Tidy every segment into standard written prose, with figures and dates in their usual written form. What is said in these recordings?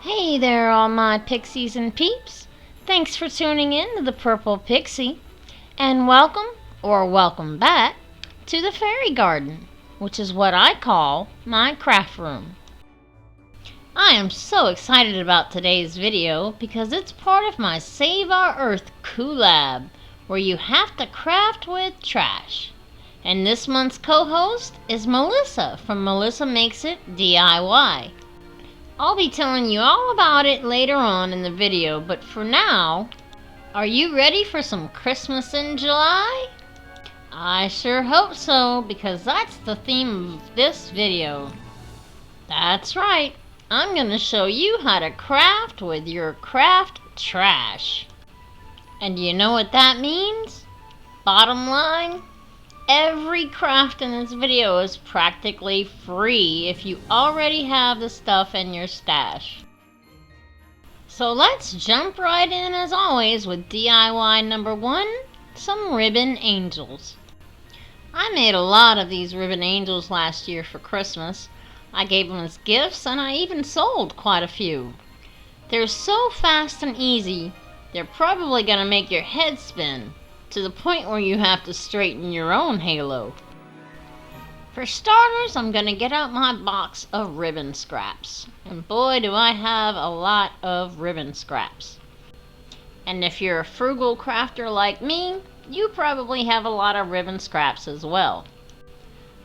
Hey there, all my pixies and peeps. Thanks for tuning in to the Purple Pixie. And welcome back, to the Fairy Garden, which is what I call my craft room. I am so excited about today's video because it's part of my Save Our Earth collab, where you have to craft with trash. And this month's co-host is Melissa from Melissa Makes It DIY. I'll be telling you all about it later on in the video, but for now, are you ready for some Christmas in July? I sure hope so, because that's the theme of this video. That's right, I'm going to show you how to craft with your craft trash. And do you know what that means? Bottom line, every craft in this video is practically free if you already have the stuff in your stash. So let's jump right in as always with DIY number 1, some ribbon angels. I made a lot of these ribbon angels last year for Christmas. I gave them as gifts and I even sold quite a few. They're so fast and easy, they're probably going to make your head spin, to the point where you have to straighten your own halo. For starters, I'm going to get out my box of ribbon scraps. And boy, do I have a lot of ribbon scraps. And if you're a frugal crafter like me, you probably have a lot of ribbon scraps as well.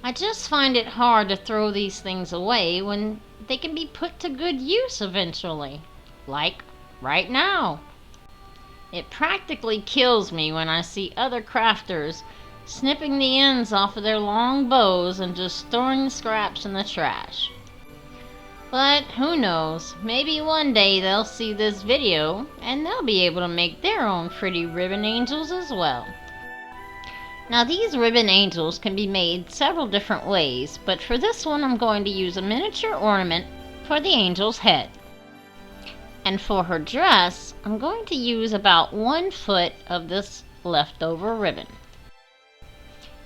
I just find it hard to throw these things away when they can be put to good use eventually. Like right now. It practically kills me when I see other crafters snipping the ends off of their long bows and just throwing the scraps in the trash. But who knows, maybe one day they'll see this video and they'll be able to make their own pretty ribbon angels as well. Now these ribbon angels can be made several different ways, but for this one I'm going to use a miniature ornament for the angel's head. And for her dress, I'm going to use about 1 foot of this leftover ribbon.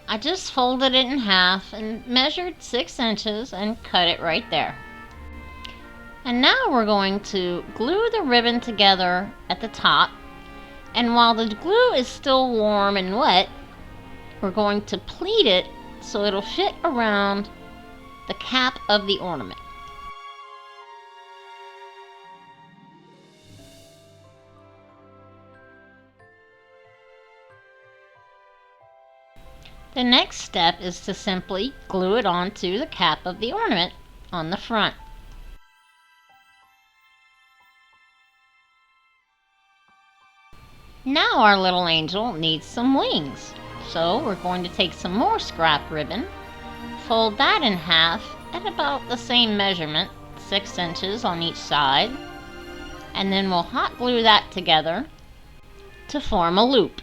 I just folded it in half and measured 6 inches and cut it right there. And now we're going to glue the ribbon together at the top. And while the glue is still warm and wet, we're going to pleat it so it'll fit around the cap of the ornament. The next step is to simply glue it onto the cap of the ornament on the front. Now our little angel needs some wings, so we're going to take some more scrap ribbon, fold that in half at about the same measurement, 6 inches on each side, and then we'll hot glue that together to form a loop.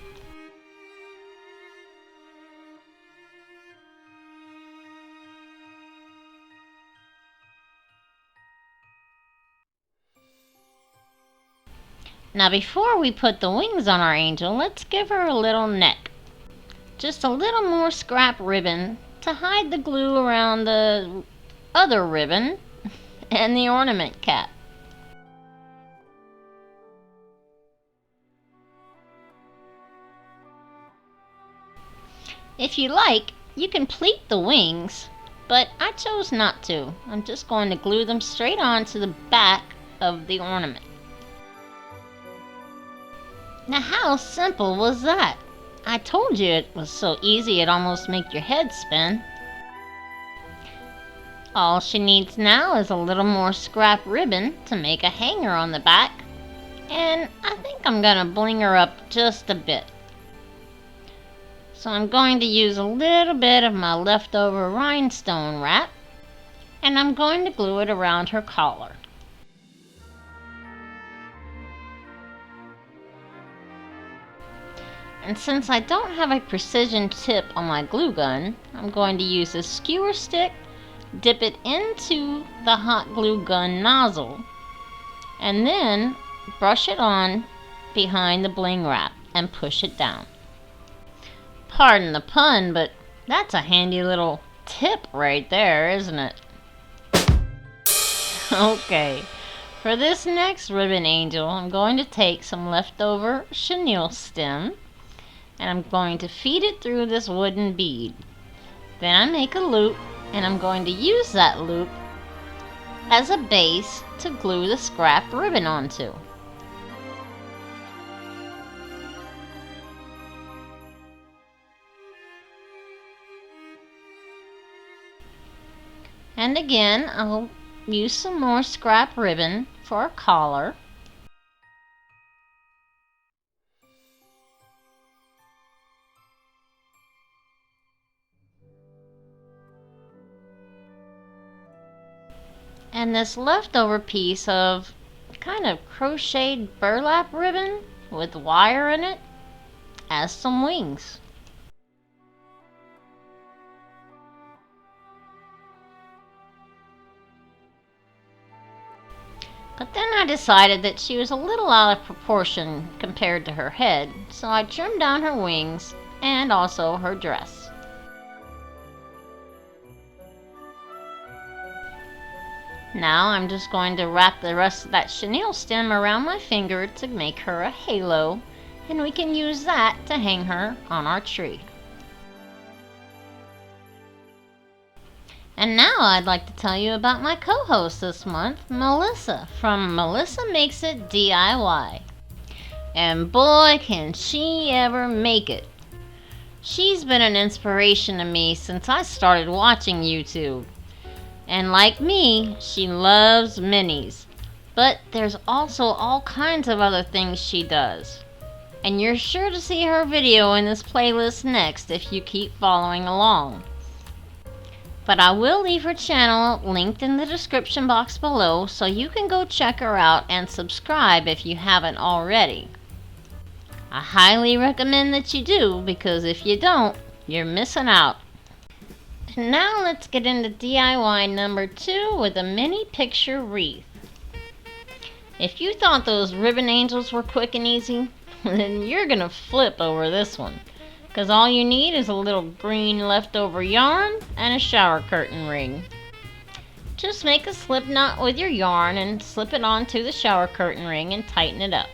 Now before we put the wings on our angel, let's give her a little neck. Just a little more scrap ribbon to hide the glue around the other ribbon and the ornament cap. If you like, you can pleat the wings, but I chose not to. I'm just going to glue them straight onto the back of the ornament. Now how simple was that? I told you it was so easy it'd almost make your head spin. All she needs now is a little more scrap ribbon to make a hanger on the back, and I think I'm gonna bling her up just a bit. So I'm going to use a little bit of my leftover rhinestone wrap, and I'm going to glue it around her collar. And since I don't have a precision tip on my glue gun, I'm going to use a skewer stick, dip it into the hot glue gun nozzle, and then brush it on behind the bling wrap and push it down. Pardon the pun, but that's a handy little tip right there, isn't it? Okay, For this next ribbon angel, I'm going to take some leftover chenille stem and I'm going to feed it through this wooden bead. Then I make a loop and I'm going to use that loop as a base to glue the scrap ribbon onto. And again, I'll use some more scrap ribbon for a collar. And this leftover piece of kind of crocheted burlap ribbon with wire in it as some wings. But then I decided that she was a little out of proportion compared to her head, so I trimmed down her wings and also her dress. Now I'm just going to wrap the rest of that chenille stem around my finger to make her a halo, and we can use that to hang her on our tree. And now I'd like to tell you about my co-host this month, Melissa, from Melissa Makes It DIY. And boy, can she ever make it. She's been an inspiration to me since I started watching YouTube. And like me, she loves minis. But there's also all kinds of other things she does. And you're sure to see her video in this playlist next if you keep following along. But I will leave her channel linked in the description box below so you can go check her out and subscribe if you haven't already. I highly recommend that you do, because if you don't, you're missing out. And now let's get into DIY number 2 with a mini picture wreath. If you thought those ribbon angels were quick and easy, then you're gonna flip over this one. Because all you need is a little green leftover yarn and a shower curtain ring. Just make a slip knot with your yarn and slip it onto the shower curtain ring and tighten it up.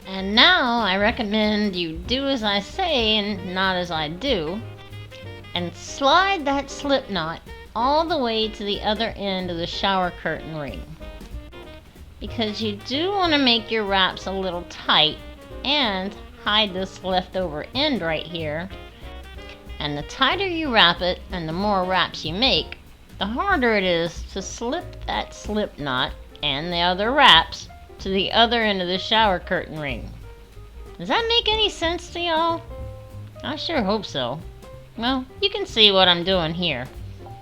And now I recommend you do as I say and not as I do, and slide that slip knot all the way to the other end of the shower curtain ring. Because you do want to make your wraps a little tight and hide this leftover end right here. And the tighter you wrap it and the more wraps you make, the harder it is to slip that slip knot and the other wraps to the other end of the shower curtain ring. Does that make any sense to y'all? I sure hope so. Well, you can see what I'm doing here.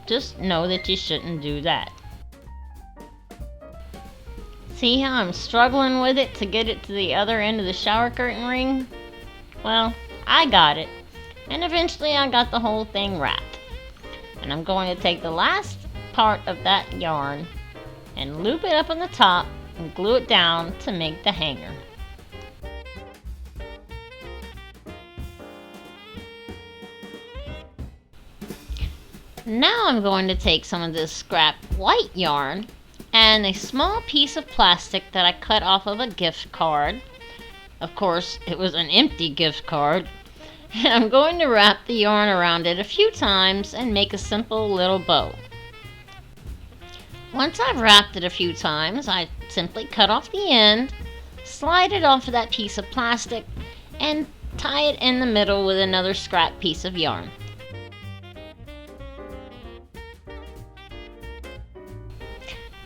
Just know that you shouldn't do that. See how I'm struggling with it to get it to the other end of the shower curtain ring? Well, I got it, and eventually I got the whole thing wrapped. And I'm going to take the last part of that yarn and loop it up on the top and glue it down to make the hanger. Now I'm going to take some of this scrap white yarn and a small piece of plastic that I cut off of a gift card. Of course, it was an empty gift card. And I'm going to wrap the yarn around it a few times and make a simple little bow. Once I've wrapped it a few times, I simply cut off the end, slide it off of that piece of plastic, and tie it in the middle with another scrap piece of yarn.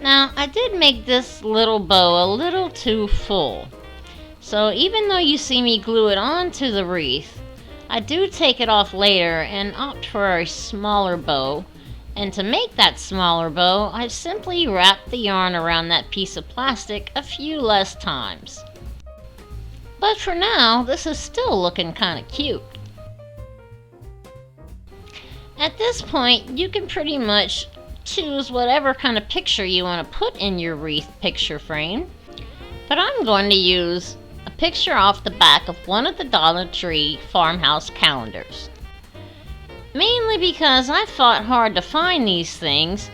Now, I did make this little bow a little too full. So even though you see me glue it onto the wreath, I do take it off later and opt for a smaller bow. And to make that smaller bow, I simply wrap the yarn around that piece of plastic a few less times. But for now, this is still looking kind of cute. At this point, you can pretty much choose whatever kind of picture you want to put in your wreath picture frame. But I'm going to use a picture off the back of one of the Dollar Tree farmhouse calendars. Mainly because I fought hard to find these things,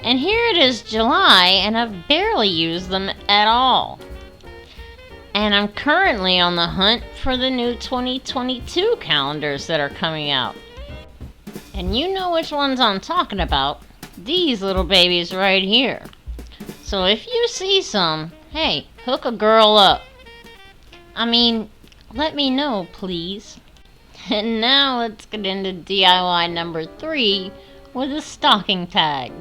And here it is July, and I've barely used them at all. And I'm currently on the hunt for the new 2022 calendars that are coming out. And you know which ones I'm talking about. These little babies right here. So if you see some, hey, hook a girl up. I mean, let me know, please. And now let's get into DIY number 3 with a stocking tag.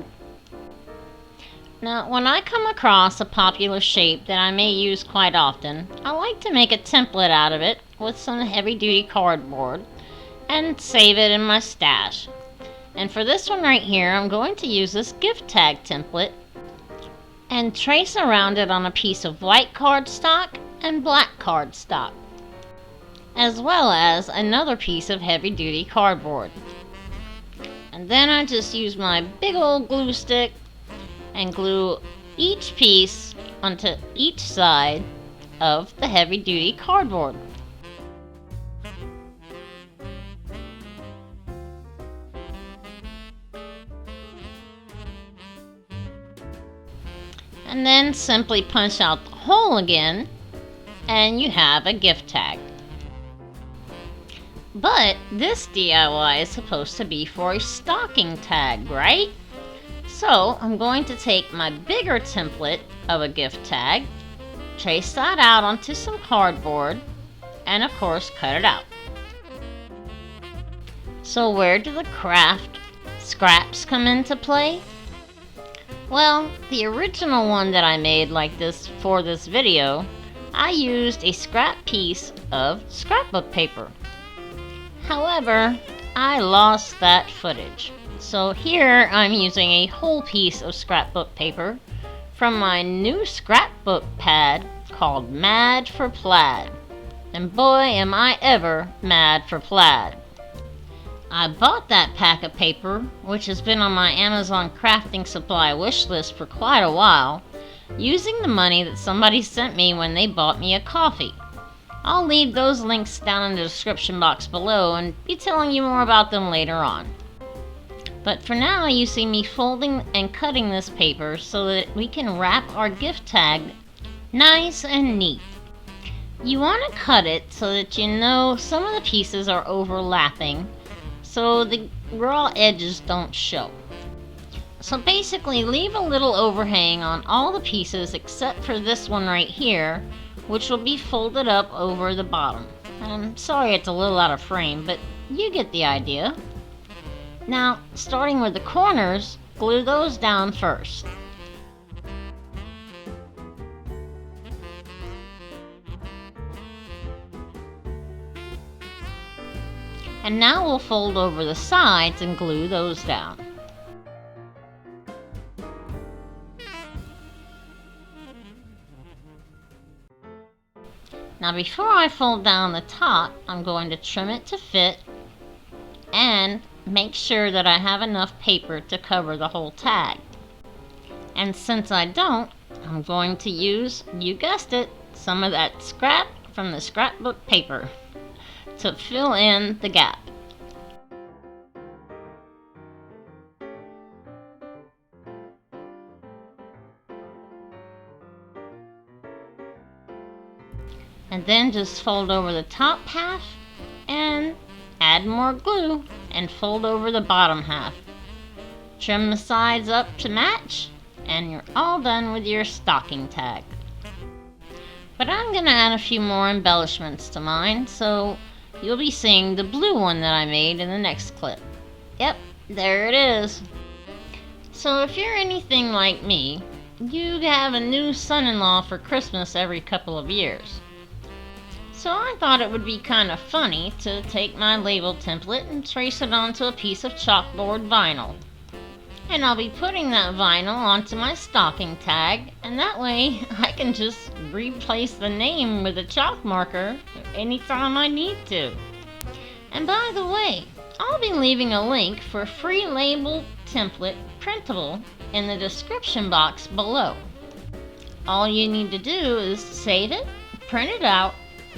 Now, when I come across a popular shape that I may use quite often, I like to make a template out of it with some heavy-duty cardboard and save it in my stash. And for this one right here, I'm going to use this gift tag template and trace around it on a piece of white cardstock and black cardstock, as well as another piece of heavy-duty cardboard. And then I just use my big old glue stick and glue each piece onto each side of the heavy-duty cardboard. And then simply punch out the hole again, and you have a gift tag. But this DIY is supposed to be for a stocking tag, right? So I'm going to take my bigger template of a gift tag, trace that out onto some cardboard, and of course cut it out. So where do the craft scraps come into play? Well, the original one that I made like this for this video, I used a scrap piece of scrapbook paper. However, I lost that footage. So here I'm using a whole piece of scrapbook paper from my new scrapbook pad called Mad for Plaid. And boy, am I ever mad for plaid. I bought that pack of paper, which has been on my Amazon crafting supply wish list for quite a while, using the money that somebody sent me when they bought me a coffee. I'll leave those links down in the description box below and be telling you more about them later on. But for now, you see me folding and cutting this paper so that we can wrap our gift tag nice and neat. You want to cut it so that you know some of the pieces are overlapping, so the raw edges don't show. So basically leave a little overhang on all the pieces except for this one right here, which will be folded up over the bottom. I'm sorry it's a little out of frame, but you get the idea. Now, starting with the corners, glue those down first. And now we'll fold over the sides and glue those down. Now before I fold down the top, I'm going to trim it to fit and make sure that I have enough paper to cover the whole tag. And since I don't, I'm going to use, you guessed it, some of that scrap from the scrapbook paper to fill in the gap. And then just fold over the top half and add more glue and fold over the bottom half. Trim the sides up to match and you're all done with your stocking tag. But I'm going to add a few more embellishments to mine, so you'll be seeing the blue one that I made in the next clip. Yep, there it is. So if you're anything like me, you have a new son-in-law for Christmas every couple of years. So I thought it would be kind of funny to take my label template and trace it onto a piece of chalkboard vinyl. And I'll be putting that vinyl onto my stocking tag, and that way I can just replace the name with a chalk marker anytime I need to. And by the way, I'll be leaving a link for a free label template printable in the description box below. All you need to do is save it, print it out,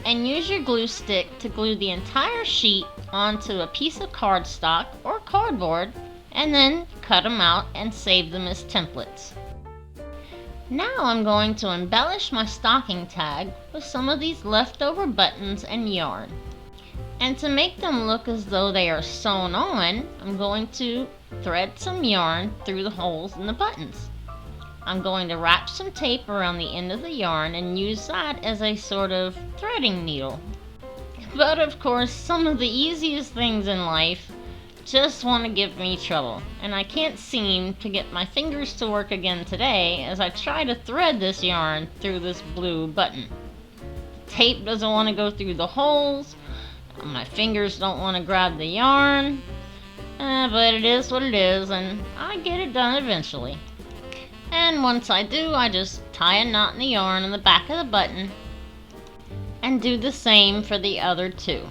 and use your glue stick to glue the entire sheet onto a piece of cardstock or cardboard, and then cut them out and save them as templates. Now I'm going to embellish my stocking tag with some of these leftover buttons and yarn. And to make them look as though they are sewn on, I'm going to thread some yarn through the holes in the buttons. I'm going to wrap some tape around the end of the yarn and use that as a sort of threading needle. But of course, some of the easiest things in life just want to give me trouble, and I can't seem to get my fingers to work again today as I try to thread this yarn through this blue button. The tape doesn't want to go through the holes, my fingers don't want to grab the yarn, but it is what it is, and I get it done eventually. And once I do, I just tie a knot in the yarn on the back of the button and do the same for the other two.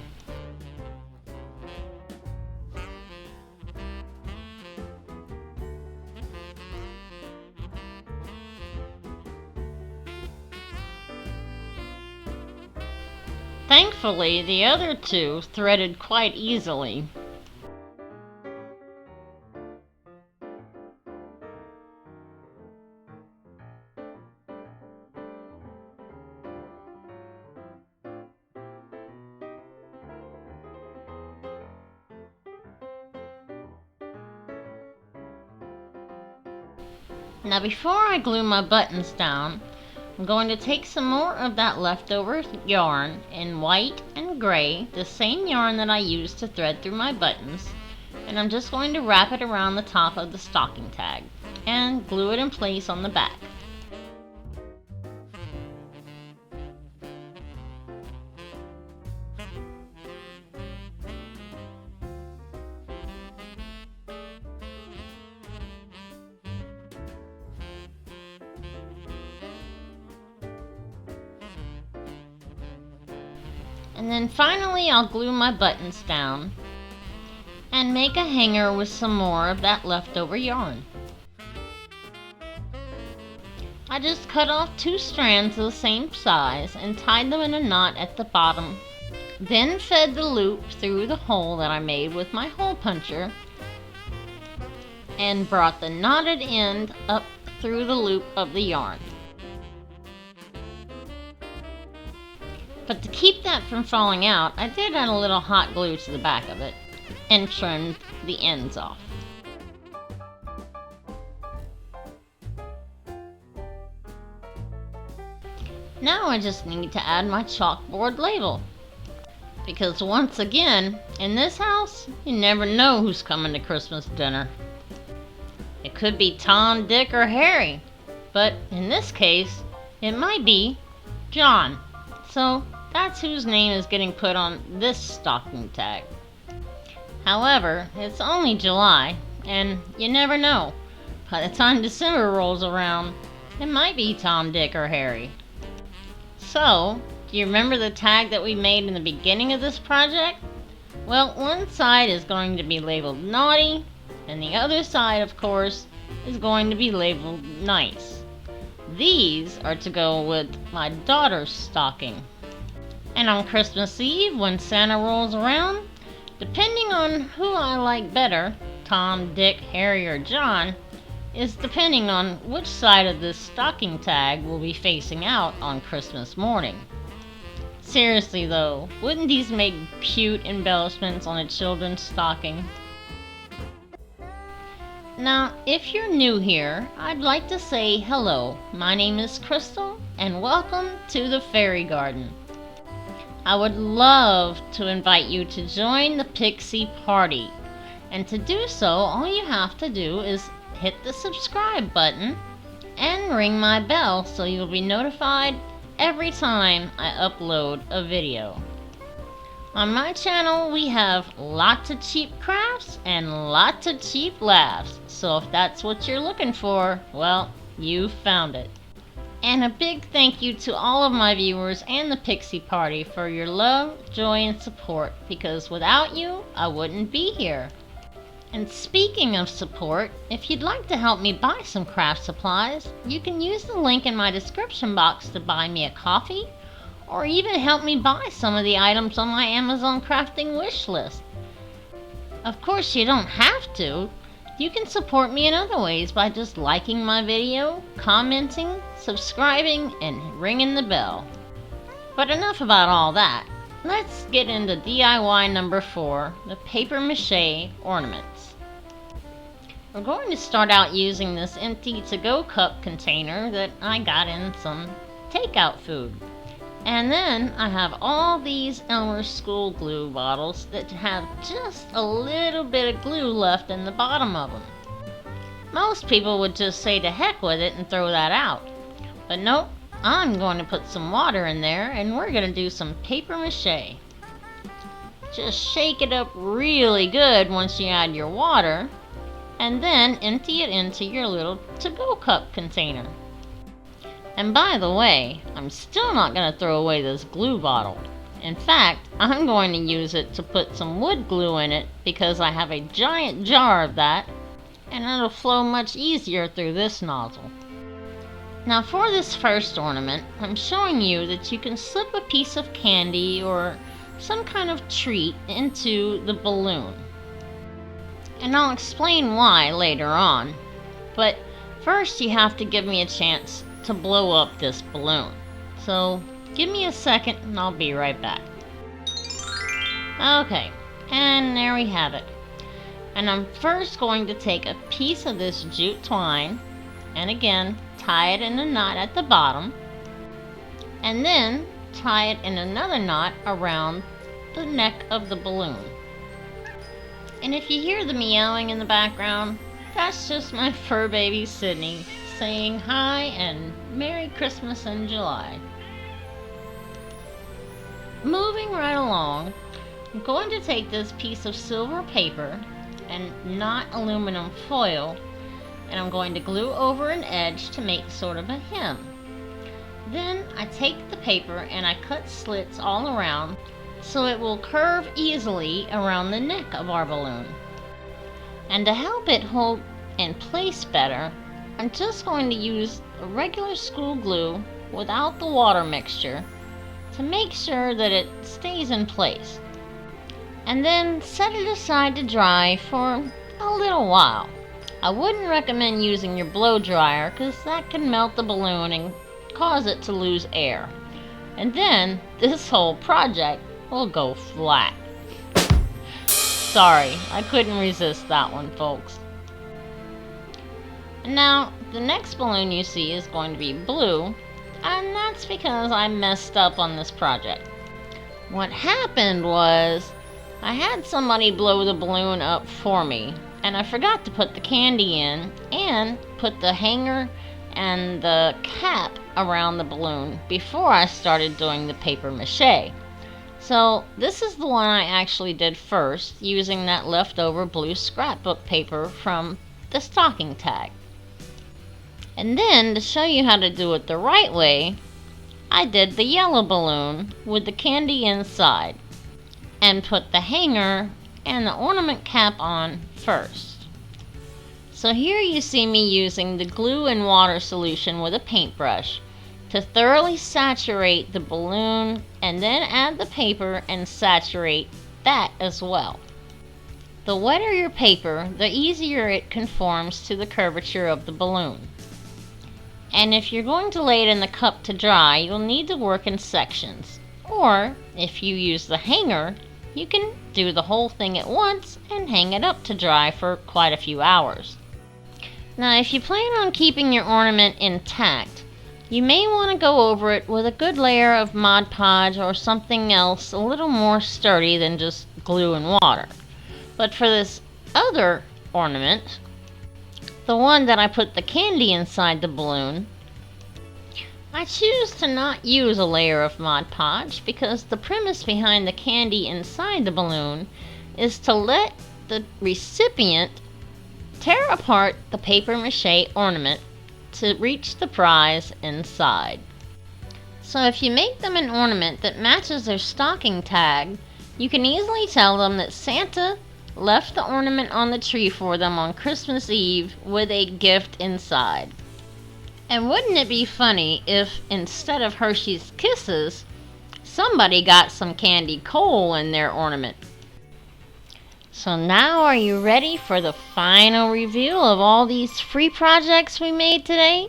Thankfully, the other two threaded quite easily. Now before I glue my buttons down, I'm going to take some more of that leftover yarn in white and gray, the same yarn that I used to thread through my buttons, and I'm just going to wrap it around the top of the stocking tag and glue it in place on the back. And then finally I'll glue my buttons down and make a hanger with some more of that leftover yarn. I just cut off 2 strands of the same size and tied them in a knot at the bottom, then fed the loop through the hole that I made with my hole puncher and brought the knotted end up through the loop of the yarn. But to keep that from falling out, I did add a little hot glue to the back of it and trimmed the ends off. Now I just need to add my chalkboard label. Because once again, in this house, you never know who's coming to Christmas dinner. It could be Tom, Dick, or Harry, but in this case, it might be John. So that's whose name is getting put on this stocking tag. However, it's only July, and you never know. By the time December rolls around, it might be Tom, Dick, or Harry. So, do you remember the tag that we made in the beginning of this project? Well, one side is going to be labeled naughty, and the other side, of course, is going to be labeled nice. These are to go with my daughter's stocking. And on Christmas Eve, when Santa rolls around, depending on who I like better, Tom, Dick, Harry, or John, is depending on which side of this stocking tag will be facing out on Christmas morning. Seriously though, wouldn't these make cute embellishments on a children's stocking? Now, if you're new here, I'd like to say hello. My name is Crystal, and welcome to the Fairy Garden. I would love to invite you to join the Pixie Party. And to do so, all you have to do is hit the subscribe button and ring my bell so you'll be notified every time I upload a video. On my channel, we have lots of cheap crafts and lots of cheap laughs. So if that's what you're looking for, well, you found it. And a big thank you to all of my viewers and the Pixie Party for your love, joy, and support, because without you, I wouldn't be here. And speaking of support, if you'd like to help me buy some craft supplies, you can use the link in my description box to buy me a coffee, or even help me buy some of the items on my Amazon crafting wish list. Of course, you don't have to. You can support me in other ways by just liking my video, commenting, subscribing, and ringing the bell. But enough about all that. Let's get into DIY number 4, the Paper Mache ornaments. We're going to start out using this empty to-go cup container that I got in some takeout food. And then I have all these Elmer's school glue bottles that have just a little bit of glue left in the bottom of them. Most people would just say to heck with it and throw that out. But nope, I'm going to put some water in there and we're going to do some paper mache. Just shake it up really good once you add your water, and then empty it into your little to-go cup container. And by the way, I'm still not going to throw away this glue bottle. In fact, I'm going to use it to put some wood glue in it because I have a giant jar of that and it'll flow much easier through this nozzle. Now for this first ornament, I'm showing you that you can slip a piece of candy or some kind of treat into the balloon. And I'll explain why later on. But first you have to give me a chance to blow up this balloon. So give me a second and I'll be right back. Okay, and there we have it. And I'm first going to take a piece of this jute twine and again tie it in a knot at the bottom, and then tie it in another knot around the neck of the balloon. And if you hear the meowing in the background, that's just my fur baby Sydney saying hi and Merry Christmas in July. Moving right along, I'm going to take this piece of silver paper and not aluminum foil, and I'm going to glue over an edge to make sort of a hem. Then I take the paper and I cut slits all around so it will curve easily around the neck of our balloon. And to help it hold in place better, I'm just going to use a regular school glue without the water mixture to make sure that it stays in place. And then set it aside to dry for a little while. I wouldn't recommend using your blow dryer because that can melt the balloon and cause it to lose air. And then this whole project will go flat. Sorry, I couldn't resist that one, folks. Now, the next balloon you see is going to be blue, and that's because I messed up on this project. What happened was, I had somebody blow the balloon up for me, and I forgot to put the candy in and put the hanger and the cap around the balloon before I started doing the paper mache. So this is the one I actually did first, using that leftover blue scrapbook paper from the stocking tag. And then, to show you how to do it the right way, I did the yellow balloon with the candy inside and put the hanger and the ornament cap on first. So here you see me using the glue and water solution with a paintbrush to thoroughly saturate the balloon and then add the paper and saturate that as well. The wetter your paper, the easier it conforms to the curvature of the balloon. And if you're going to lay it in the cup to dry, you'll need to work in sections. Or, if you use the hanger, you can do the whole thing at once and hang it up to dry for quite a few hours. Now, if you plan on keeping your ornament intact, you may want to go over it with a good layer of Mod Podge or something else a little more sturdy than just glue and water. But for this other ornament, the one that I put the candy inside the balloon, I choose to not use a layer of Mod Podge because the premise behind the candy inside the balloon is to let the recipient tear apart the paper mache ornament to reach the prize inside. So if you make them an ornament that matches their stocking tag, you can easily tell them that Santa left the ornament on the tree for them on Christmas Eve with a gift inside. And wouldn't it be funny if instead of Hershey's Kisses, somebody got some candy coal in their ornament? So now are you ready for the final reveal of all these free projects we made today?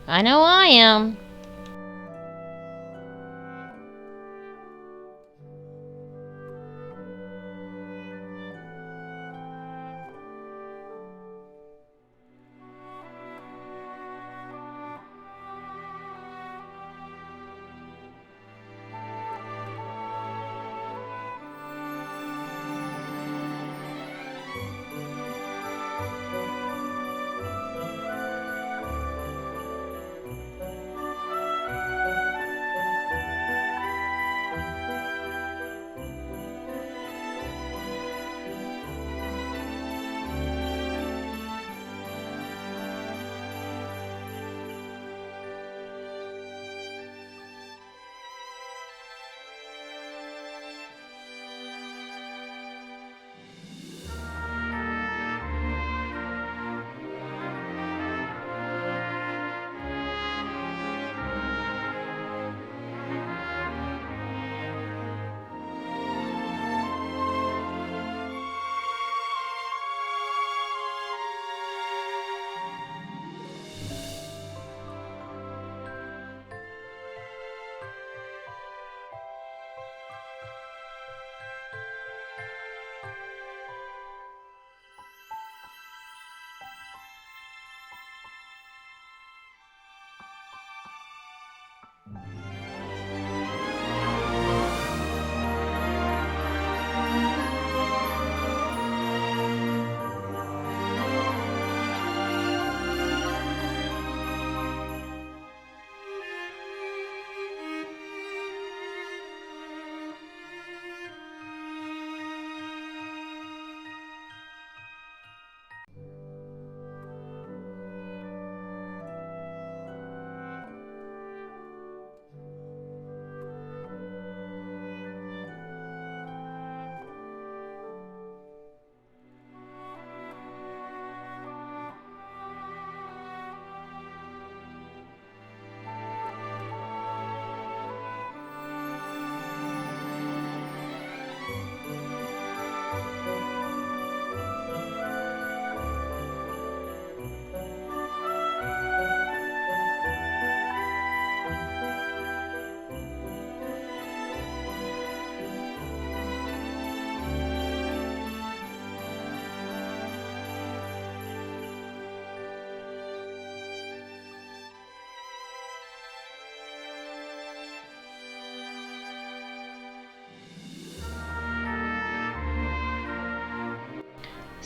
I know I am.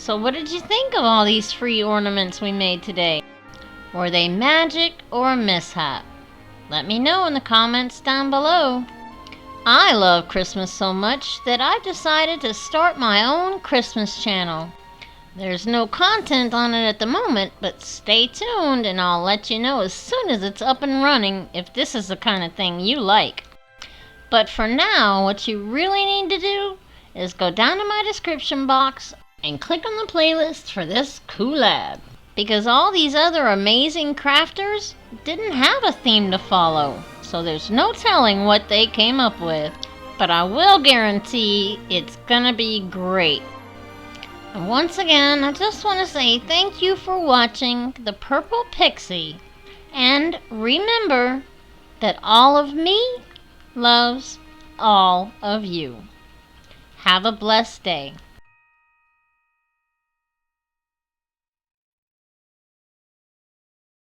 So what did you think of all these free ornaments we made today? Were they magic or a mishap? Let me know in the comments down below. I love Christmas so much that I've decided to start my own Christmas channel. There's no content on it at the moment, but stay tuned and I'll let you know as soon as it's up and running if this is the kind of thing you like. But for now, what you really need to do is go down to my description box and click on the playlist for this collab. Because all these other amazing crafters didn't have a theme to follow, so there's no telling what they came up with. But I will guarantee it's gonna be great. And once again, I just want to say thank you for watching the Purple Pixie. And remember that all of me loves all of you. Have a blessed day.